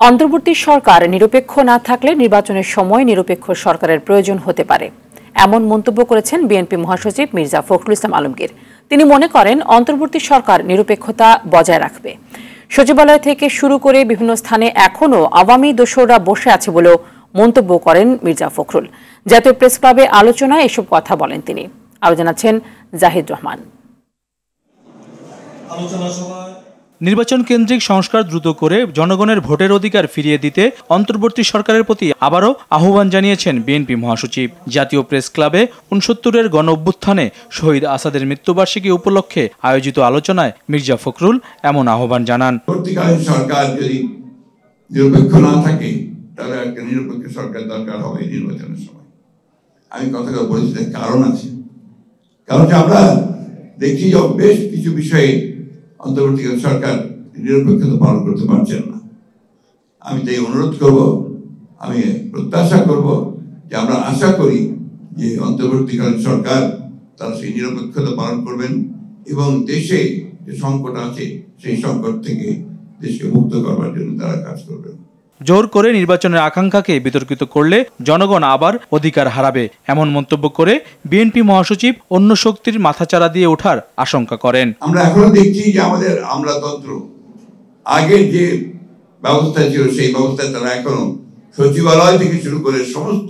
অন্তর্বর্তী সরকার নিরপেক্ষ না থাকলে নির্বাচনের সময় নিরপেক্ষ সরকারের প্রয়োজন হতে পারে, এমন মন্তব্য করেছেন বিএনপি মহাসচিব মির্জা ফখরুল ইসলাম আলমগীর। তিনি মনে করেন অন্তর্বর্তী সরকার নিরপেক্ষতা বজায় রাখবে। সচিবালয় থেকে শুরু করে বিভিন্ন স্থানে এখনও আওয়ামী দোসররা বসে আছে বলেও মন্তব্য করেন মির্জা ফখরুল। জাতীয় প্রেস ক্লাবে আলোচনায় এসব কথা বলেন তিনি। আরও জানাচ্ছেন জাহিদ রহমান। নির্বাচন কেন্দ্রিক সংস্কার দ্রুত করে জনগণের ভোটের অধিকার ফিরিয়ে দিতে অন্তর্বর্তী সরকারের প্রতি আবারও আহ্বান জানিয়েছেন বিএনপি মহাসচিব। জাতীয় প্রেস ক্লাবে ৬৯-এর গণ অভ্যুত্থানে শহীদ আসাদের মৃত্যুবার্ষিকী উপলক্ষে আয়োজিত আলোচনায় মির্জা ফখরুল এমন আহ্বান জানান। সরকার যদি নিরপেক্ষ না থাকে তাহলে একটা নিরপেক্ষ সরকার দরকার হবে নির্বাচনের সময়। আমি কথাটা বলেছি, কারণ আছে। কারণ আমরা দেখি যে বেশ কিছু বিষয়ে অন্তর্বর্তীকালীন সরকার নিরপেক্ষতা পালন করতে পারছেন না। আমি তাই অনুরোধ করব, আমি প্রত্যাশা করব যে আমরা আশা করি যে অন্তর্বর্তীকালীন সরকার তারা সেই নিরপেক্ষতা পালন করবেন এবং দেশে যে সংকট আছে সেই সংকট থেকে দেশকে মুক্ত করবার জন্য তারা কাজ করবেন। জোর করে নির্বাচনের আকাঙ্ক্ষাকে বিতর্কিত করলে জনগণ আবার অধিকার হারাবে, এমন মন্তব্য করে বিএনপি মহাসচিব অন্য শক্তির মাথাচাড়া দিয়ে ওঠার আশঙ্কা করেন। আমরা এখনো দেখছি যে আমাদের আমলাতন্ত্র আগের যে ব্যবস্থা ছিল সেই ব্যবস্থায় তারা এখনো সচিবালয় থেকে শুরু করে সমস্ত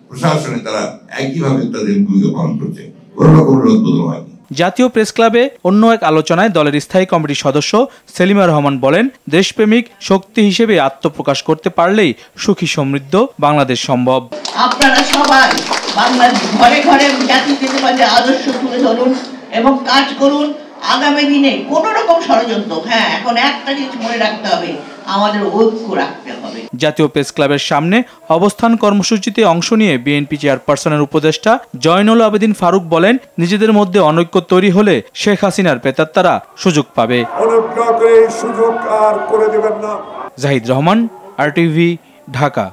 প্রশাসনে তারা একইভাবে তাদের ভূমিকা পালন করছে, কোনো রকম রদবদল হয়নি। জাতীয় প্রেস ক্লাবে অন্য এক আলোচনায় দলের স্থায়ী কমিটির সদস্য সেলিমা রহমান বলেন, দেশপ্রেমিক শক্তি হিসেবে আত্মপ্রকাশ করতে পারলেই সুখী সমৃদ্ধ বাংলাদেশ সম্ভব। আপনারা সবাই বাংলার ঘরে ঘরে জাতীয়তাবাদী আদর্শ তুলে ধরুন এবং কাজ করুন। আগামী দিনে কোন রকম ষড়যন্ত্র, এখন একটা জিনিস মনে রাখতে হবে, আমাদের ঐক্য রাখতে হবে। জাতীয় প্রেস ক্লাবের সামনে অবস্থান কর্মসূচিতে অংশ নিয়ে বিএনপি চেয়ারপারসনের উপদেষ্টা জয়নুল আবেদিন ফারুক বলেন, নিজেদের মধ্যে অনৈক্য তৈরি হলে শেখ হাসিনার প্রেতাত্মারা সুযোগ পাবে। সুযোগ আর করে দেবেন না। জাহিদ রহমান, RTV, ঢাকা।